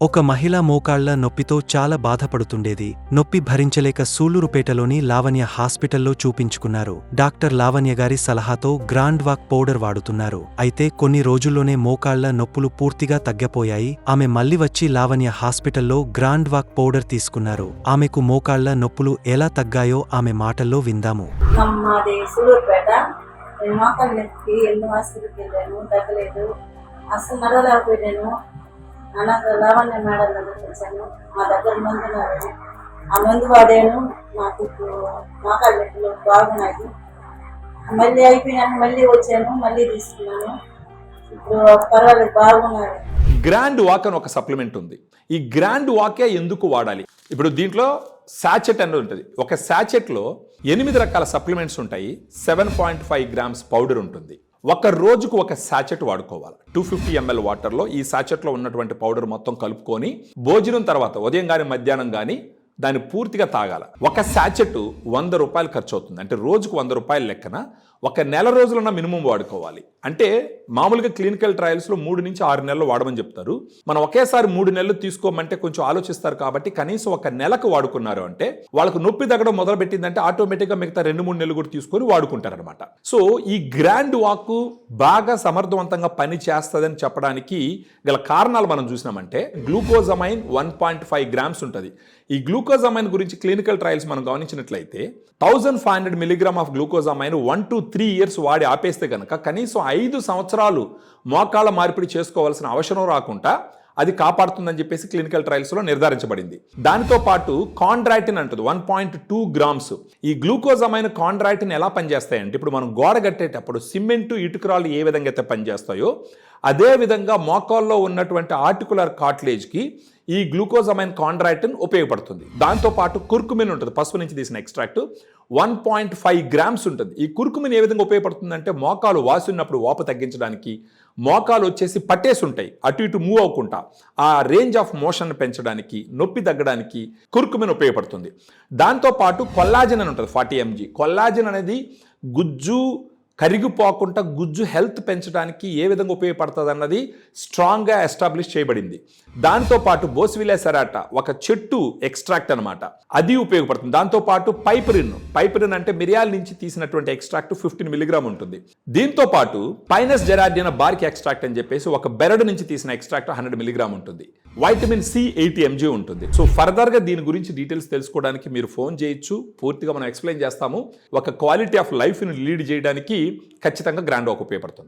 ఒక మహిళ మోకాళ్ల నొప్పితో చాలా బాధపడుతుండేది. నొప్పి భరించలేక సూళ్లూరుపేటలోని లావణ్య హాస్పిటల్లో చూపించుకున్నారు. డాక్టర్ లావణ్య గారి సలహాతో గ్రాండ్ వాక్ పౌడర్ వాడుతున్నారు. అయితే కొన్ని రోజుల్లోనే మోకాళ్ల నొప్పులు పూర్తిగా తగ్గపోయాయి. ఆమె మళ్లీ వచ్చి లావణ్య హాస్పిటల్లో గ్రాండ్ వాక్ పౌడర్ తీసుకున్నారు. ఆమెకు మోకాళ్ల నొప్పులు ఎలా తగ్గాయో ఆమె మాటల్లో విందాము. మాది సూళ్ళూరుపేట. నేను మోకాళ్ళ నొప్పికి ఎన్నో హాస్పిటల్కి వెళ్ళాను, తగ్గలేదు. అసలు నడవలేకపోయాను. నాకు లావణ్య మేడం దగ్గరికి వచ్చాను. మా దగ్గర మందు ఉన్నారు. ఆ మందు వాడాను. నాకు ఇప్పుడు మోకాళ్ళ నొప్పులు బాగున్నాయి. మళ్ళీ అయిపోయినాక మళ్ళీ వచ్చాను, మళ్ళీ తీసుకున్నాను. ఇప్పుడు పర్వాలేదు, బాగున్నారు. గ్రాండ్ వాక్ అని ఒక సప్లిమెంట్ ఉంది. ఈ గ్రాండ్ వాకే ఎందుకు వాడాలి? ఇప్పుడు దీంట్లో సాచెట్ అనేది ఉంటుంది. ఒక సాచెట్లో 8 రకాల సప్లిమెంట్స్ ఉంటాయి. 7.5 గ్రామ్స్ పౌడర్ ఉంటుంది. ఒక రోజుకు ఒక సాచెట్ వాడుకోవాలి. 250 ml వాటర్లో ఈ సాచెట్లో ఉన్నటువంటి పౌడర్ మొత్తం కలుపుకొని భోజనం తర్వాత ఉదయం కానీ మధ్యాహ్నం కానీ దాన్ని పూర్తిగా తాగాల. ఒక సాచెట్ 100 రూపాయలు ఖర్చు అవుతుంది. అంటే రోజుకు 100 రూపాయల లెక్కన ఒక నెల రోజులన్న మినిమం వాడుకోవాలి. అంటే మామూలుగా క్లినికల్ ట్రయల్స్లో 3 నుంచి 6 నెలలు వాడమని చెప్తారు. మనం ఒకేసారి 3 నెలలు తీసుకోమంటే కొంచెం ఆలోచిస్తారు. కాబట్టి కనీసం ఒక నెలకు వాడుకున్నారు అంటే వాళ్ళకు నొప్పి తగ్గడం మొదలు పెట్టిందంటే ఆటోమేటిక్గా మిగతా 2-3 నెలలు కూడా తీసుకొని వాడుకుంటారనమాట. సో ఈ గ్రాండ్ వాక్ బాగా సమర్థవంతంగా పని చేస్తుందని చెప్పడానికి గల కారణాలు మనం చూసినామంటే గ్లూకోజమైన్ 1.5 గ్రామ్స్ ఉంటుంది. ఈ గ్లూకోజమైన్ గురించి క్లినికల్ ట్రయల్స్ మనం గమనించినట్లయితే 1500 milligram of glucosamine 1 to 3 years వాడి ఆపేస్తే కనుక కనీసం 5 సంవత్సరాలు మోకాళ్ళ మార్పిడి చేసుకోవాల్సిన అవసరం రాకుండా అది కాపాడుతుందని చెప్పేసి క్లినికల్ ట్రయల్స్లో నిర్ధారించబడింది. దానితో పాటు కాండ్రాటిన్ అంటుంది 1.2 గ్రామ్స్. ఈ గ్లూకోజమైన్ కాండ్రాటిన్ ఎలా పనిచేస్తాయంటే ఇప్పుడు మనం గోడ కట్టేటప్పుడు సిమెంటు ఇటుకరాలు ఏ విధంగా అయితే పనిచేస్తాయో అదే విధంగా మోకాల్లో ఉన్నటువంటి ఆర్టికులర్ కార్టిలేజ్కి ఈ గ్లూకోజమైన్ కాండ్రాటిన్ ఉపయోగపడుతుంది. దాంతోపాటు కుర్కుమిన్ ఉంటుంది, పసుపు నుంచి తీసిన ఎక్స్ట్రాక్ట్ 1.5 గ్రామ్స్ ఉంటుంది. ఈ కుర్కుమిన్ ఏ విధంగా ఉపయోగపడుతుందంటే మోకాలు వాసి ఉన్నప్పుడు వాపు తగ్గించడానికి, మోకాలు వచ్చేసి పట్టేసి ఉంటాయి అటు ఇటు మూవ్ అవ్వకుండా ఆ రేంజ్ ఆఫ్ మోషన్ పెంచడానికి, నొప్పి తగ్గడానికి కుర్కుమిన్ ఉపయోగపడుతుంది. దాంతోపాటు కొల్లాజన్ అని ఉంటుంది 40 mg. కొల్లాజన్ అనేది గుజ్జు కరిగిపోకుండా గుజ్జు హెల్త్ పెంచడానికి ఏ విధంగా ఉపయోగపడుతుంది అన్నది స్ట్రాంగ్గా ఎస్టాబ్లిష్ చేయబడింది. దాంతోపాటు బోస్విలా సెరాటా ఒక చెట్టు ఎక్స్ట్రాక్ట్ అనమాట, అది ఉపయోగపడుతుంది. దాంతోపాటు పైపరిన్ అంటే మిరియాల నుంచి తీసినటువంటి ఎక్స్ట్రాక్ట్ 15 మిలీగ్రామ్ ఉంటుంది. దీంతో పాటు పైనస్ జెరాడియనా బార్క్ ఎక్స్ట్రాక్ట్ అని చెప్పేసి ఒక బెరడు నుంచి తీసిన ఎక్స్ట్రాక్ట్ 100 మిలీగ్రామ్ ఉంటుంది. వైటమిన్ సి 80 mg ఉంటుంది. సో ఫర్దర్గా దీని గురించి డీటెయిల్స్ తెలుసుకోవడానికి మీరు ఫోన్ చేయొచ్చు. పూర్తిగా మనం ఎక్స్ప్లెయిన్ చేస్తాము. ఒక క్వాలిటీ ఆఫ్ లైఫ్ని లీడ్ చేయడానికి ఖచ్చితంగా గ్రాండ్ వాక్ ఉపయోగపడుతుంది.